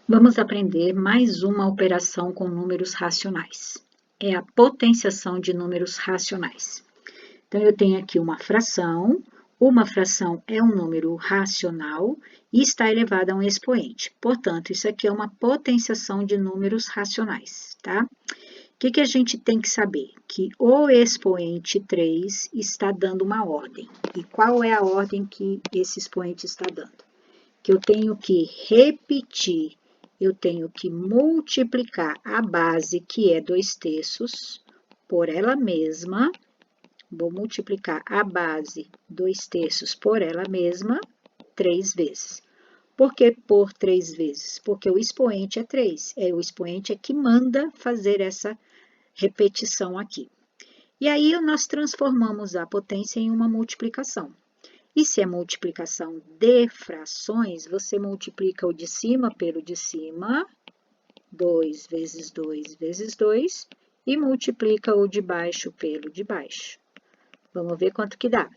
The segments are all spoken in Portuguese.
Vamos aprender mais uma operação com números racionais. É a potenciação de números racionais. Então, eu tenho aqui uma fração é um número racional e está elevada a um expoente. Portanto, isso aqui é uma potenciação de números racionais, tá? O que a gente tem que saber? Que o expoente 3 está dando uma ordem. E qual é a ordem que esse expoente está dando? Que eu tenho que repetir, eu tenho que multiplicar a base, que é 2/3, por ela mesma. Vou multiplicar a base 2/3 por ela mesma 3 vezes. Por que por 3 vezes? Porque o expoente é 3. O expoente é que manda fazer essa repetição aqui. E aí, nós transformamos a potência em uma multiplicação. E se é multiplicação de frações, você multiplica o de cima pelo de cima, 2 vezes 2 vezes 2, e multiplica o de baixo pelo de baixo. Vamos ver quanto que dá.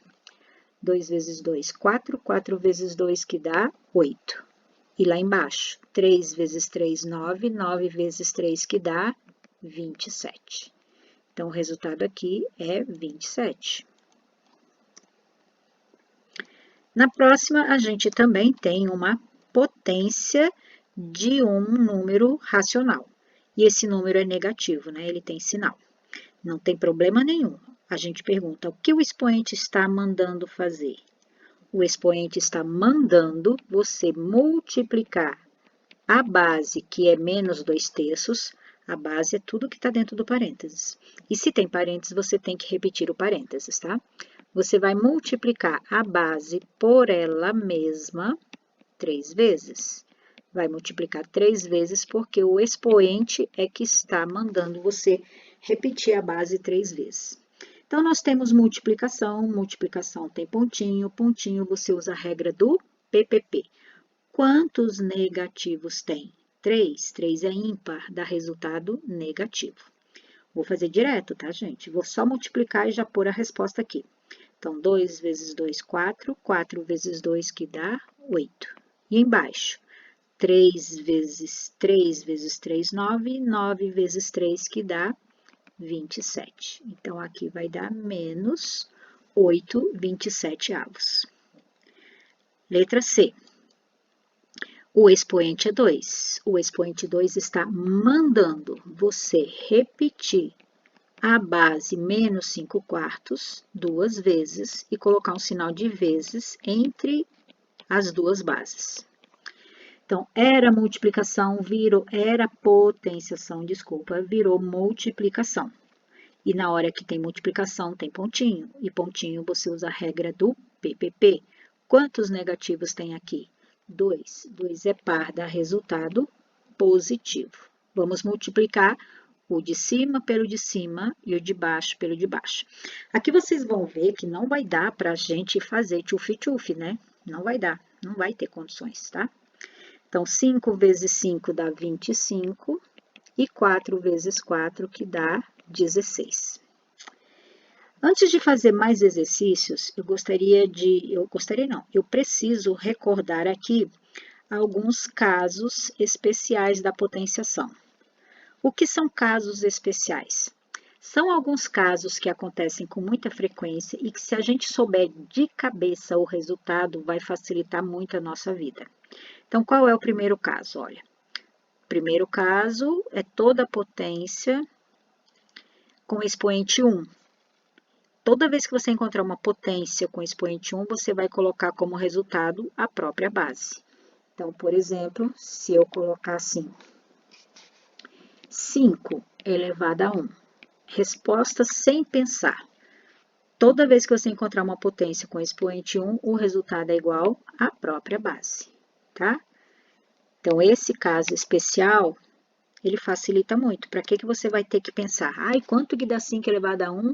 2 vezes 2, 4, 4 vezes 2 que dá 8. E lá embaixo, 3 vezes 3, 9, 9 vezes 3 que dá 27. Então, o resultado aqui é 27. Na próxima, a gente também tem uma potência de um número racional. E esse número é negativo, né? Ele tem sinal. Não tem problema nenhum. A gente pergunta, o que o expoente está mandando fazer? O expoente está mandando você multiplicar a base, que é menos 2/3. A base é tudo que está dentro do parênteses. E se tem parênteses, você tem que repetir o parênteses, tá? Você vai multiplicar a base por ela mesma 3 vezes. Vai multiplicar 3 vezes porque o expoente é que está mandando você repetir a base 3 vezes. Então, nós temos multiplicação, multiplicação tem pontinho, pontinho você usa a regra do PPP. Quantos negativos tem? 3. 3 é ímpar, dá resultado negativo. Vou fazer direto, tá, gente? Vou só multiplicar e já pôr a resposta aqui. Então, 2 vezes 2, 4. 4 vezes 2, que dá 8. E embaixo, 3 vezes 3, 9. 9 vezes 3, que dá 27. Então, aqui vai dar menos 8/27. Letra C. O expoente é 2. O expoente 2 está mandando você repetir a base menos 5/4 duas vezes e colocar um sinal de vezes entre as duas bases. Então, era multiplicação, era potenciação, desculpa, virou multiplicação. E na hora que tem multiplicação, tem pontinho. E pontinho você usa a regra do PPP. Quantos negativos tem aqui? 2. 2 é par, dá resultado positivo. Vamos multiplicar o de cima pelo de cima e o de baixo pelo de baixo. Aqui vocês vão ver que não vai dar para a gente fazer tchuf-tchuf, né? Não vai dar, não vai ter condições, tá? Então, 5 vezes 5 dá 25 e 4 vezes 4 que dá 16. Antes de fazer mais exercícios, eu preciso recordar aqui alguns casos especiais da potenciação. O que são casos especiais? São alguns casos que acontecem com muita frequência e que, se a gente souber de cabeça o resultado, vai facilitar muito a nossa vida. Então, qual é o primeiro caso? Olha, o primeiro caso é toda a potência com expoente 1. Toda vez que você encontrar uma potência com expoente 1, você vai colocar como resultado a própria base. Então, por exemplo, se eu colocar assim, 5 elevado a 1. Resposta sem pensar. Toda vez que você encontrar uma potência com expoente 1, o resultado é igual à própria base, tá? Então, esse caso especial, ele facilita muito. Para que você vai ter que pensar? Ai, quanto que dá 5 elevado a 1?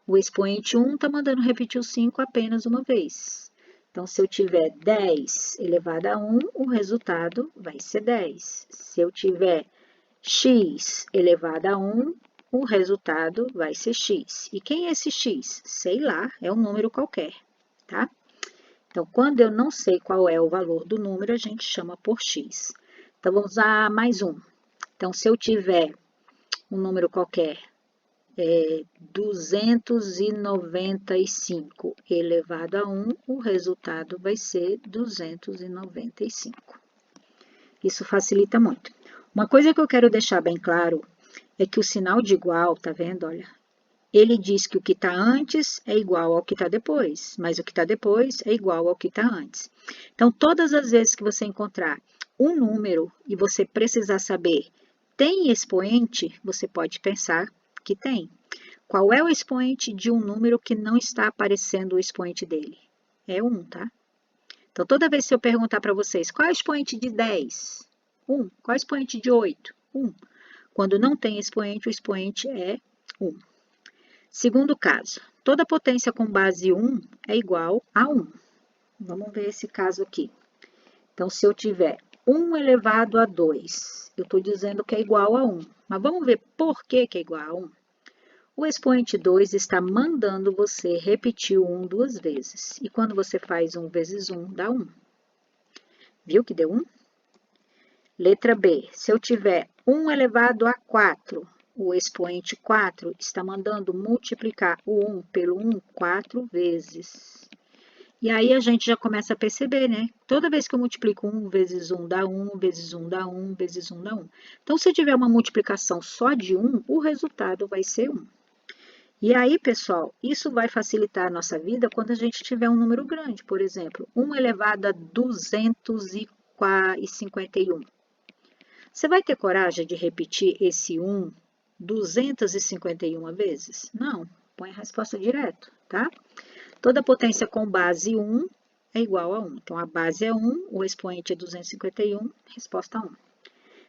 O expoente 1 está mandando repetir o 5 apenas uma vez. Então, se eu tiver 10 elevado a 1, o resultado vai ser 10. Se eu tiver x elevado a 1, o resultado vai ser x. E quem é esse x? Sei lá, é um número qualquer, tá? Então, quando eu não sei qual é o valor do número, a gente chama por x. Então, vamos usar mais um. Então, se eu tiver um número qualquer, 295 elevado a 1, o resultado vai ser 295. Isso facilita muito. Uma coisa que eu quero deixar bem claro é que o sinal de igual, tá vendo? Olha, ele diz que o que está antes é igual ao que está depois, mas o que está depois é igual ao que está antes. Então, todas as vezes que você encontrar um número e você precisar saber, tem expoente? Você pode pensar que tem. Qual é o expoente de um número que não está aparecendo o expoente dele? É 1, tá? Então, toda vez que eu perguntar para vocês, qual é o expoente de 10? 1. Qual é o expoente de 8? 1. Quando não tem expoente, o expoente é 1. Segundo caso, toda potência com base 1 é igual a 1. Vamos ver esse caso aqui. Então, se eu tiver 1 elevado a 2, eu estou dizendo que é igual a 1. Mas vamos ver por que é igual a 1. O expoente 2 está mandando você repetir o 1 duas vezes. E quando você faz 1 vezes 1, dá 1. Viu que deu 1? Letra B. Se eu tiver 1 elevado a 4, o expoente 4 está mandando multiplicar o 1 pelo 1 4 vezes. E aí a gente já começa a perceber, né? Toda vez que eu multiplico 1 vezes 1 dá 1, vezes 1 dá 1, vezes 1 dá 1. Então, se eu tiver uma multiplicação só de 1, o resultado vai ser 1. E aí, pessoal, isso vai facilitar a nossa vida quando a gente tiver um número grande. Por exemplo, 1 elevado a 251. Você vai ter coragem de repetir esse 1 251 vezes? Não, põe a resposta direto, tá? Toda potência com base 1 é igual a 1. Então, a base é 1, o expoente é 251, resposta 1.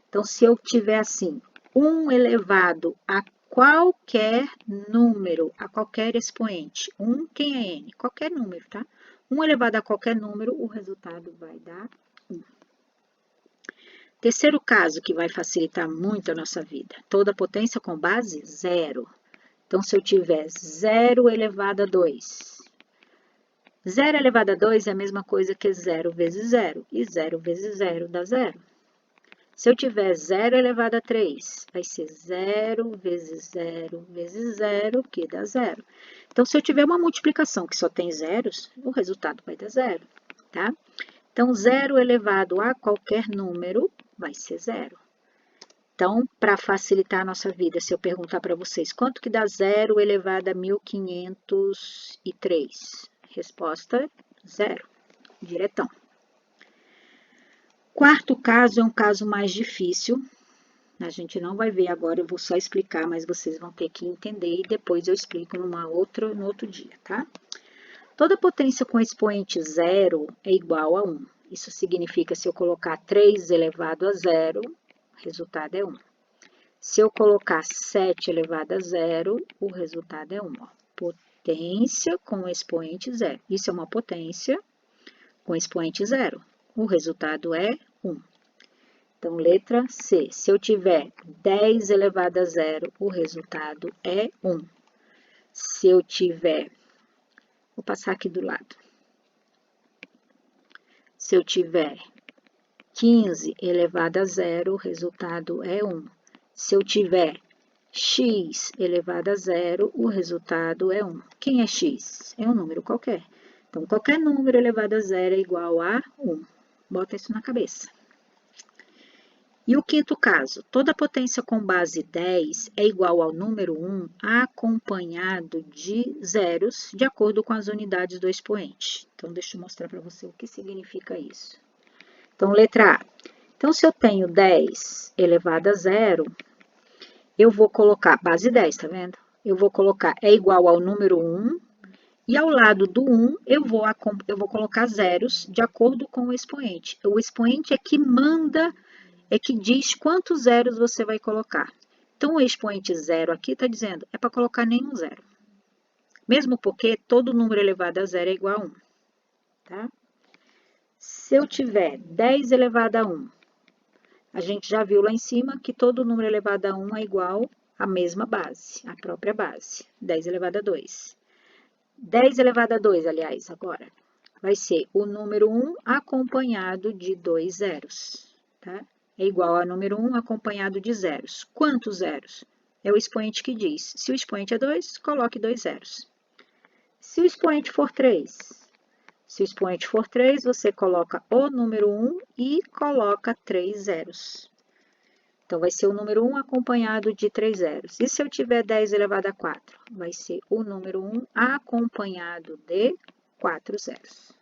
Então, se eu tiver assim, 1 elevado a qualquer número, a qualquer expoente, 1, quem é n? Qualquer número, tá? 1 elevado a qualquer número, o resultado vai dar 1. Terceiro caso que vai facilitar muito a nossa vida. Toda potência com base 0. Então, se eu tiver 0 elevado a 2. 0 elevado a 2 é a mesma coisa que 0 vezes 0. E 0 vezes 0 dá 0. Se eu tiver 0 elevado a 3, vai ser 0 vezes 0 vezes 0, que dá 0. Então, se eu tiver uma multiplicação que só tem zeros, o resultado vai dar 0, tá? Então, 0 elevado a qualquer número vai ser 0. Então, para facilitar a nossa vida, se eu perguntar para vocês, quanto que dá 0 elevado a 1503? Resposta, 0. Diretão. Quarto caso é um caso mais difícil. A gente não vai ver agora, eu vou só explicar, mas vocês vão ter que entender e depois eu explico no outro dia, tá? Toda potência com expoente 0 é igual a 1. Isso significa, se eu colocar 3 elevado a 0, o resultado é 1. Se eu colocar 7 elevado a 0, o resultado é 1. Ó. Potência com expoente 0. Isso é uma potência com expoente 0. O resultado é 1. Então, letra C. Se eu tiver 10 elevado a 0, o resultado é 1. Se eu tiver... Vou passar aqui do lado. Se eu tiver 15 elevado a 0, o resultado é 1. Se eu tiver x elevado a 0, o resultado é 1. Quem é x? É um número qualquer. Então, qualquer número elevado a 0 é igual a 1. Bota isso na cabeça. E o quinto caso, toda potência com base 10 é igual ao número 1 acompanhado de zeros, de acordo com as unidades do expoente. Então, deixa eu mostrar para você o que significa isso. Então, letra A. Então, se eu tenho 10 elevado a 0, eu vou colocar, base 10, tá vendo? Eu vou colocar, é igual ao número 1, e ao lado do 1, eu vou colocar zeros de acordo com o expoente. O expoente é que manda, é que diz quantos zeros você vai colocar. Então, o expoente 0 aqui está dizendo, é para colocar nenhum zero. Mesmo porque todo número elevado a 0 é igual a 1, tá? Se eu tiver 10 elevado a 1, a gente já viu lá em cima que todo número elevado a 1 é igual à mesma base, a própria base, 10 elevado a 2. 10 elevado a 2, aliás, agora, vai ser o número 1 acompanhado de 2 zeros, tá? é igual a número 1 acompanhado de zeros. Quantos zeros? É o expoente que diz. Se o expoente é 2, coloque 2 zeros. Se o expoente for 3, você coloca o número 1 e coloca 3 zeros. Então, vai ser o número 1 acompanhado de 3 zeros. E se eu tiver 10 elevado a 4? Vai ser o número 1 acompanhado de 4 zeros.